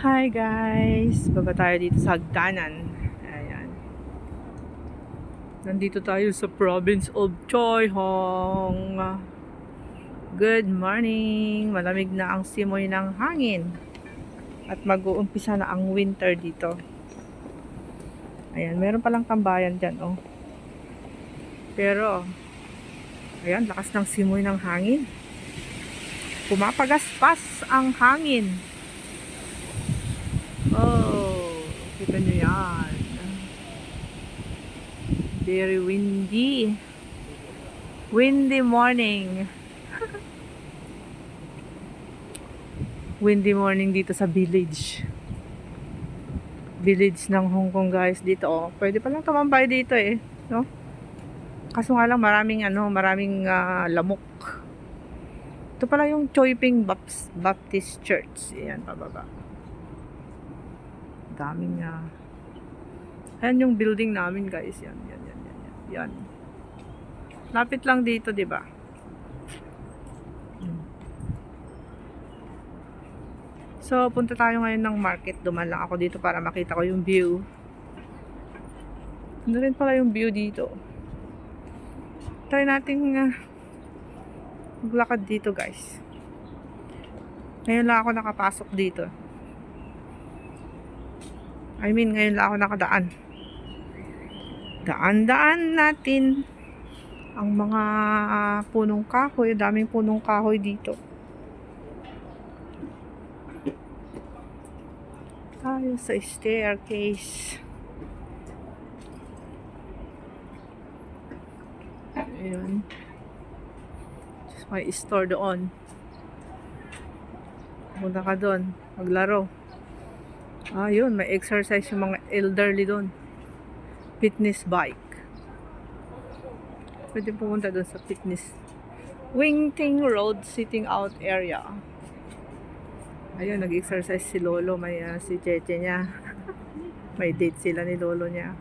Hi guys! Baba tayo dito sa Hagdanan. Ayan. Nandito tayo sa province of Choi Hong. Good morning! Malamig na ang simoy ng hangin. At mag-uumpisa na ang winter dito. Ayan, meron palang tambayan dyan, oh. Pero, ayan, lakas ng simoy ng hangin. Pumapagaspas ang hangin. Oh, kita nyo yan. Very windy. Windy morning. Windy morning dito sa village. Village ng Hong Kong guys dito. Oh, pwede pa lang tumambay dito eh, no? Kaso nga lang maraming lamok. Ito pala yung Choi Ping Baptist Church. Ayan, pababa. Daming ayan yung building namin guys. Yan. Yan. Lapit lang dito, 'di ba? So, punta tayo ngayon ng market. Duman lang ako dito para makita ko yung view. Ano rin pala yung view dito. Try nating maglakad dito guys. Ngayon lang ako nakapasok dito. Ngayon lang ako nakadaan. Daan-daan natin ang mga punong kahoy. Daming punong kahoy dito. Tayo sa staircase. Ayan. Just may store doon. Punta ka doon. Maglaro. Yun. May exercise yung mga elderly doon. Fitness bike. Pwede pumunta doon sa fitness. Wingting Road sitting out area. Ayun, nag-exercise si Lolo. May si Cheche niya. May date sila ni Lolo niya.